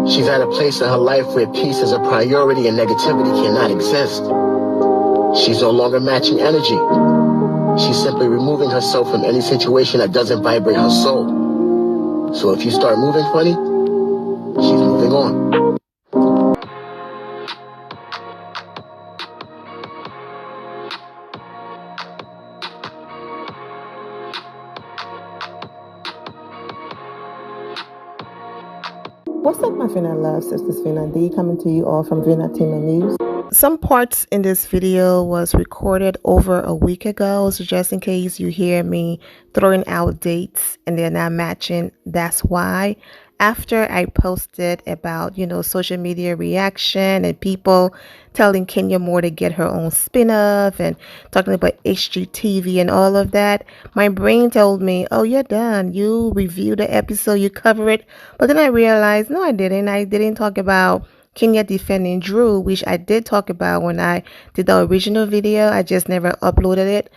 She's at a place in her life where peace is a priority and negativity cannot exist. She's no longer matching energy. She's simply removing herself from any situation that doesn't vibrate her soul. So if you start moving funny, she's moving on. What's up, my Finna loves? This is Finna D coming to you all from Finna Team News. Some parts in this video was recorded over a week ago, so just in case you hear me throwing out dates and they're not matching, that's why. After I posted about, social media reaction and people telling Kenya Moore to get her own spin-off and talking about HGTV and all of that, my brain told me, oh, you're done. You reviewed the episode, you cover it. But then I realized, no, I didn't. I didn't talk about Kenya defending Drew, which I did talk about when I did the original video. I just never uploaded it.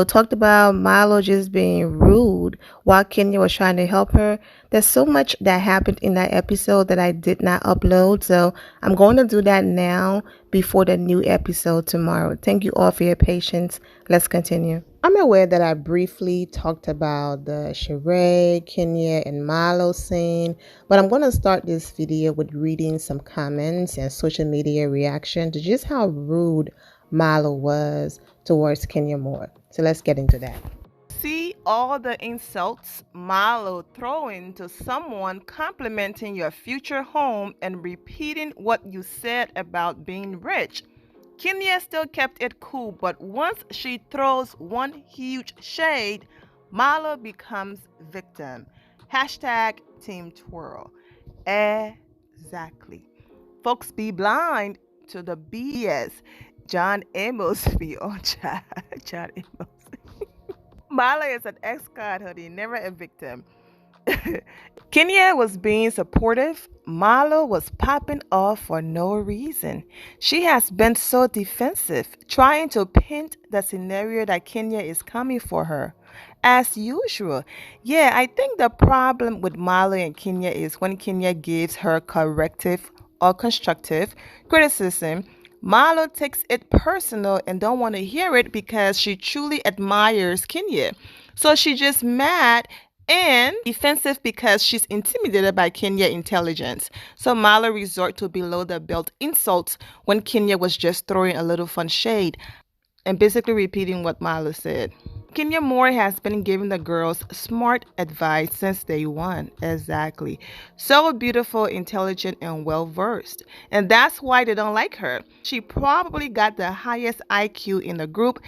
Talked about Milo just being rude while Kenya was trying to help her. There's so much that happened in that episode that I did not upload. So I'm going to do that now before the new episode tomorrow. Thank you all for your patience. Let's continue. I'm aware that I briefly talked about the Cheray, Kenya, and Marlo scene, but I'm going to start this video with reading some comments and social media reaction to just how rude Marlo was towards Kenya Moore. So let's get into that. See all the insults Marlo throwing to someone complimenting your future home and repeating what you said about being rich. Kenya still kept it cool, but once she throws one huge shade, Marlo becomes victim. Hashtag Team Twirl. Exactly. Folks be blind to the BS. John Amos be on chat. John Amos. Marlo is an ex-con, honey, never a victim. Kenya was being supportive. Marlo was popping off for no reason. She has been so defensive, trying to paint the scenario that Kenya is coming for her. As usual. Yeah, I think the problem with Marlo and Kenya is when Kenya gives her corrective or constructive criticism, Marlo takes it personal and don't want to hear it because she truly admires Kenya. So she's just mad and defensive because she's intimidated by Kenya's intelligence. So Marlo resort to below the belt insults when Kenya was just throwing a little fun shade and basically repeating what Marlo said. Kenya Moore has been giving the girls smart advice since day one. Exactly. So beautiful, intelligent, and well-versed. And that's why they don't like her. She probably got the highest IQ in the group,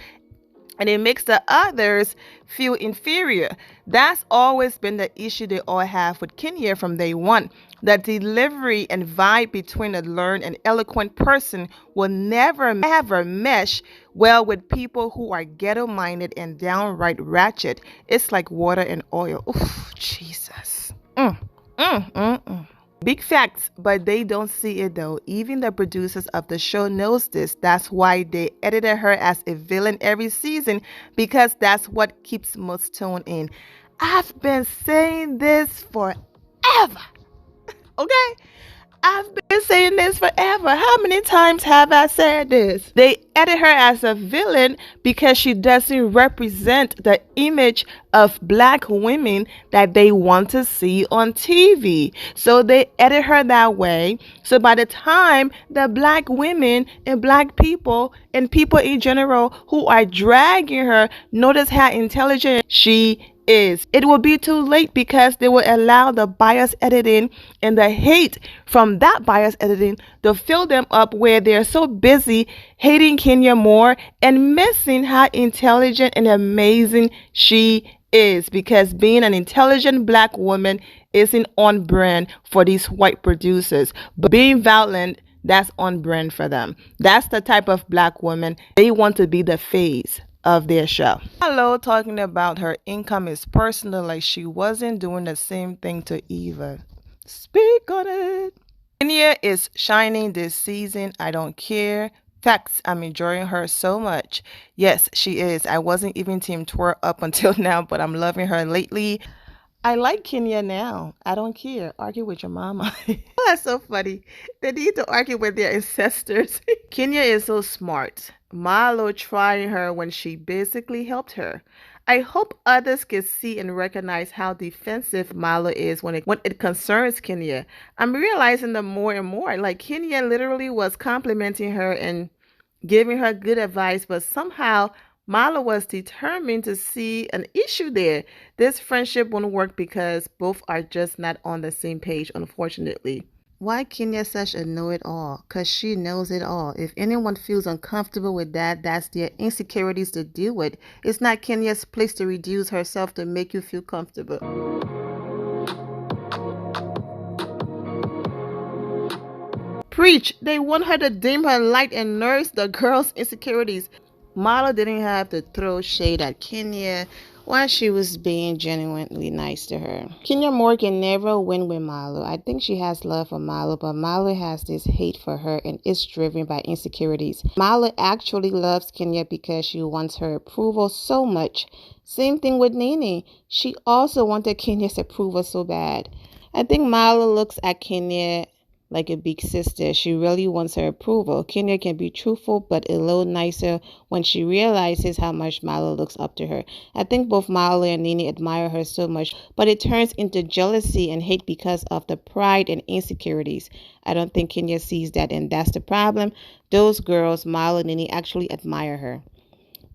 and it makes the others feel inferior. That's always been the issue they all have with Kenya from day one. The delivery and vibe between a learned and eloquent person will never, ever mesh well with people who are ghetto-minded and downright ratchet. It's like water and oil. Oof, Jesus. Big facts, but they don't see it though. Even the producers of the show knows this. That's why they edited her as a villain every season, because that's what keeps most tuned in. I've been saying this forever. Okay? I've been saying this forever. How many times have I said this? They edit her as a villain because she doesn't represent the image of black women that they want to see on TV. So they edit her that way. So by the time the black women and black people and people in general who are dragging her notice how intelligent she is, it will be too late because they will allow the bias editing and the hate from that bias editing to fill them up, where they're so busy hating Kenya Moore and missing how intelligent and amazing she is, because being an intelligent black woman isn't on brand for these white producers, but being violent, that's on brand for them. That's the type of black woman they want to be the face of their show. Hello, talking about her income is personal, like she wasn't doing the same thing to Eva. Speak on it. Kenya is shining this season. I don't care. Facts, I'm enjoying her so much. Yes, she is. I wasn't even Team Twerk up until now, but I'm loving her lately. I like Kenya now. I don't care. Argue with your mama. That's so funny. They need to argue with their ancestors. Kenya is so smart. Marlo trying her when she basically helped her. I hope others can see and recognize how defensive Marlo is when it concerns Kenya. I'm realizing the more and more. Like Kenya literally was complimenting her and giving her good advice, but somehow Marlo was determined to see an issue there. This friendship won't work because both are just not on the same page, unfortunately. Why Kenya such a know-it-all? Because she knows it all. If anyone feels uncomfortable with that, that's their insecurities to deal with. It's not Kenya's place to reduce herself to make you feel comfortable. Preach! They want her to dim her light and nurse the girl's insecurities. Marlo didn't have to throw shade at Kenya while she was being genuinely nice to her. Kenya Moore can never win with Marlo. I think she has love for Marlo, but Marlo has this hate for her and it's driven by insecurities. Marlo actually loves Kenya because she wants her approval so much. Same thing with Nene. She also wanted Kenya's approval so bad. I think Marlo looks at Kenya like a big sister. She really wants her approval. Kenya can be truthful, but a little nicer when she realizes how much Marlo looks up to her. I think both Marlo and Nene admire her so much, but it turns into jealousy and hate because of the pride and insecurities. I don't think Kenya sees that, and that's the problem. Those girls, Marlo and Nene, actually admire her.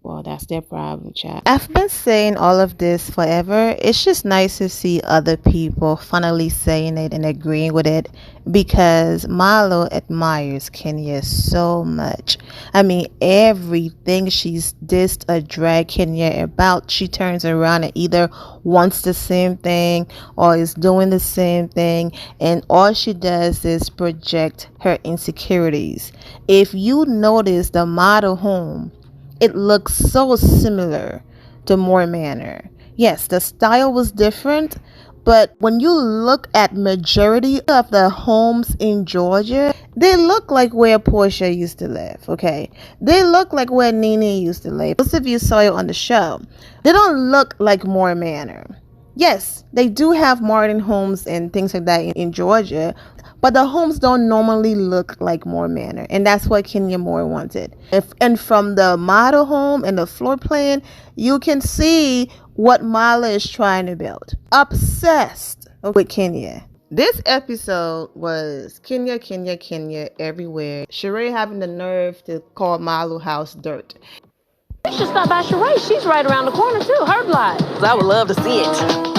Well, that's their problem, child. I've been saying all of this forever. It's just nice to see other people finally saying it and agreeing with it because Marlo admires Kenya so much. I mean, everything she's dissed or dragged Kenya about, she turns around and either wants the same thing or is doing the same thing, and all she does is project her insecurities. If you notice the model home, it looks so similar to Moore Manor. Yes, the style was different, but when you look at majority of the homes in Georgia, they look like where Portia used to live, okay? They look like where Nene used to live. Most of you saw it on the show. They don't look like Moore Manor. Yes, they do have modern homes and things like that in Georgia, but the homes don't normally look like Moore Manor, and that's what Kenya Moore wanted. And from the model home and the floor plan, you can see what Marlo is trying to build. Obsessed with Kenya. This episode was Kenya, Kenya, Kenya everywhere. Cheray having the nerve to call Marlo house dirt. You should stop by Cheray. She's right around the corner too. Her block. I would love to see it.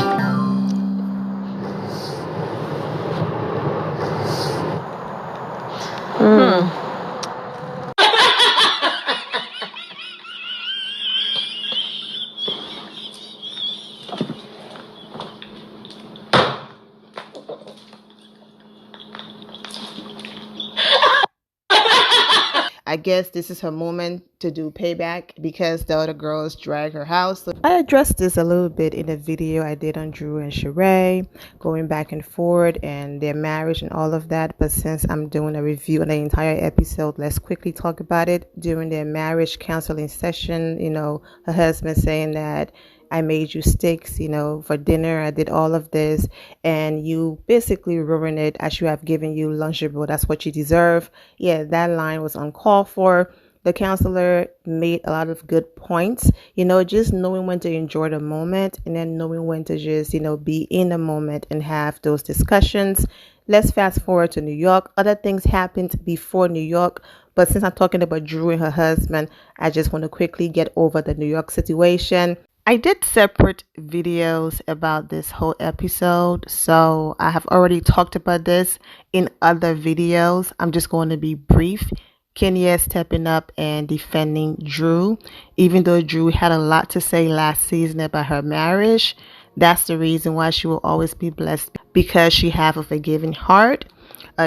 I guess this is her moment to do payback because the other girls drag her house. So I addressed this a little bit in a video I did on Drew and Cheray, going back and forth and their marriage and all of that. But since I'm doing a review on the entire episode, let's quickly talk about it. During their marriage counseling session, her husband saying that I made you steaks, for dinner. I did all of this and you basically ruined it. I should have given you Lunchable. That's what you deserve. Yeah, that line was uncalled for. The counselor made a lot of good points, just knowing when to enjoy the moment and then knowing when to just, be in the moment and have those discussions. Let's fast forward to New York. Other things happened before New York, but since I'm talking about Drew and her husband, I just want to quickly get over the New York situation. I did separate videos about this whole episode, so I have already talked about this in other videos. I'm just going to be brief. Kenya stepping up and defending Drew, even though Drew had a lot to say last season about her marriage. That's the reason why she will always be blessed, because she have a forgiving heart.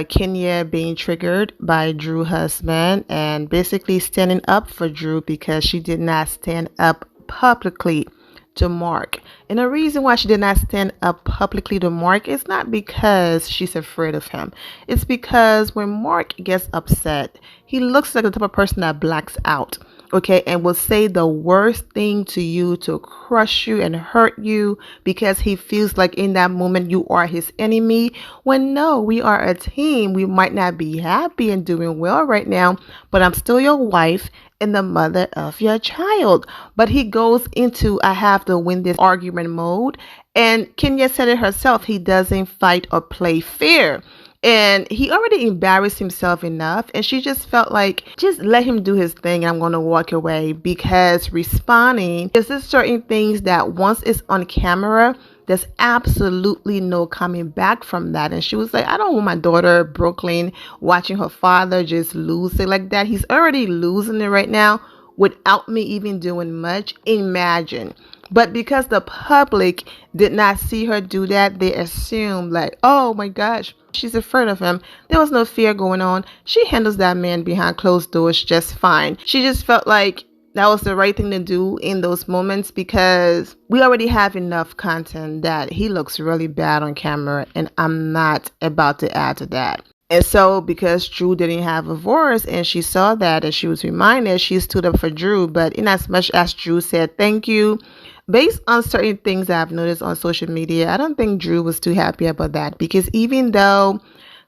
Kenya being triggered by Drew's husband and basically standing up for Drew because she did not stand up publicly to Mark. And the reason why she did not stand up publicly to Mark is not because she's afraid of him. It's because when Mark gets upset, he looks like the type of person that blacks out. okay, and will say the worst thing to you to crush you and hurt you because he feels like in that moment you are his enemy. When no, we are a team. We might not be happy and doing well right now, but I'm still your wife and the mother of your child. But he goes into I have to win this argument mode. And Kenya said it herself, he doesn't fight or play fair. And he already embarrassed himself enough. And she just felt like, just let him do his thing. I'm going to walk away, because responding is just certain things that once it's on camera, there's absolutely no coming back from that. And she was like, I don't want my daughter, Brooklyn, watching her father just lose it like that. He's already losing it right now without me even doing much. Imagine. But because the public did not see her do that, they assumed like, oh my gosh, she's afraid of him. There was no fear going on. She handles that man behind closed doors just fine. She just felt like that was the right thing to do in those moments, because we already have enough content that he looks really bad on camera, and I'm not about to add to that. And so because Drew didn't have a voice and she saw that and she was reminded, she stood up for Drew. But in as much as Drew said thank you, based on certain things that I've noticed on social media, I don't think Drew was too happy about that, because even though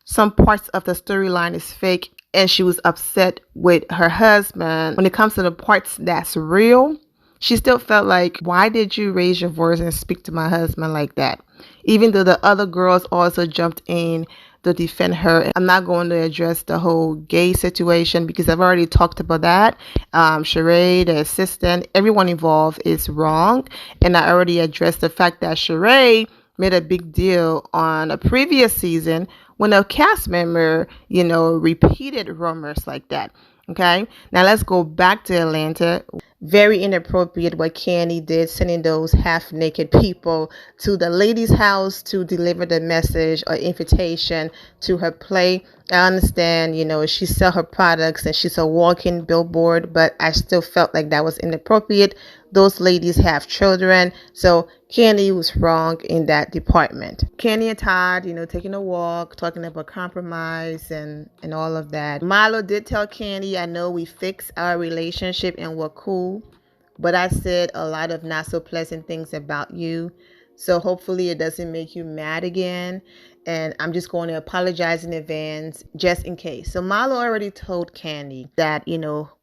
some parts of the storyline is fake and she was upset with her husband, when it comes to the parts that's real, she still felt like, why did you raise your voice and speak to my husband like that? Even though the other girls also jumped in to defend her. I'm not going to address the whole gay situation because I've already talked about that. Cheray, the assistant, everyone involved is wrong. And I already addressed the fact that Cheray made a big deal on a previous season when a cast member, repeated rumors like that. Okay, now let's go back to Atlanta. Very inappropriate what Kenny did, sending those half-naked people to the lady's house to deliver the message or invitation to her play. I understand, she sells her products and she's a walking billboard, but I still felt like that was inappropriate. Those ladies have children, so Kenny was wrong in that department. Kenny and Todd, taking a walk, talking about compromise and all of that. Milo did tell Kenny, I know we fixed our relationship and we're cool, but I said a lot of not so pleasant things about you. So hopefully it doesn't make you mad again. And I'm just going to apologize in advance just in case. So Marlo already told Candy that,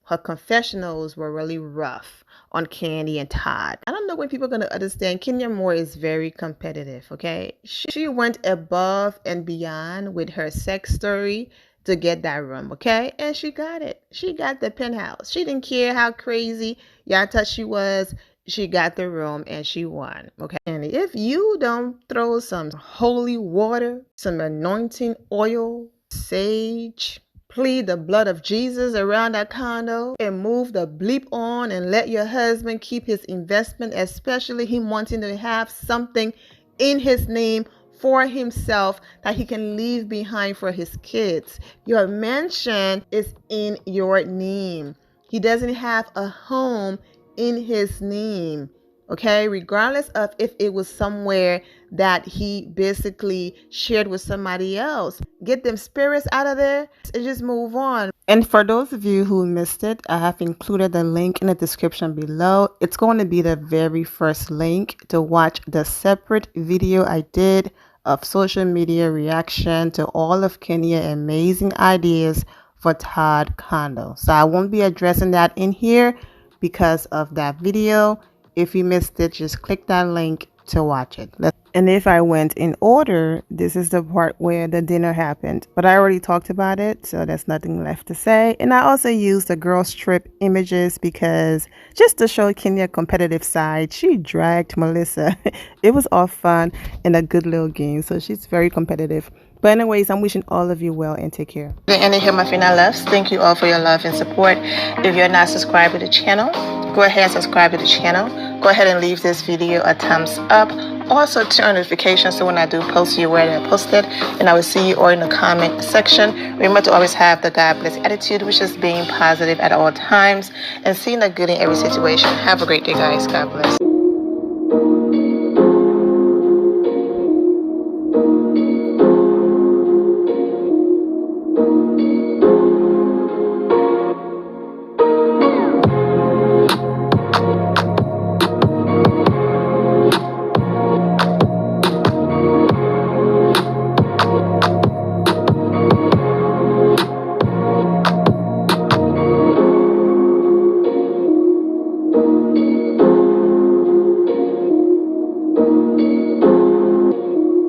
her confessionals were really rough on Candy and Todd. I don't know when people are going to understand. Kenya Moore is very competitive, okay? She went above and beyond with her sex story to get that room, okay? And she got it. She got the penthouse. She didn't care how crazy y'all thought she was. She got the room and she won, okay? And if you don't throw some holy water, some anointing oil, sage, plead the blood of Jesus around that condo and move the bleep on and let your husband keep his investment, especially him wanting to have something in his name for himself that he can leave behind for his kids. Your mansion is in your name. He doesn't have a home in his name, okay? Regardless of if it was somewhere that he basically shared with somebody else. Get them spirits out of there and just move on. And for those of you who missed it, I have included the link in the description below. It's going to be the very first link to watch the separate video I did of social media reaction to all of Kenya's amazing ideas for Todd Condo. So I won't be addressing that in here because of that video. If you missed it, just click that link to watch it. And if I went in order, this is the part where the dinner happened, but I already talked about it, so there's nothing left to say. And I also used the girls trip images because just to show Kenya's competitive side, she dragged Melissa. It was all fun and a good little game, so she's very competitive. But anyways, I'm wishing all of you well and take care. And here my final loves. Thank you all for your love and support. If you're not subscribed to the channel, go ahead and subscribe to the channel. Go ahead and leave this video a thumbs up. Also turn on notifications so when I do post, you're aware that I posted. And I will see you all in the comment section. Remember to always have the God bless attitude, which is being positive at all times and seeing the good in every situation. Have a great day, guys. God bless.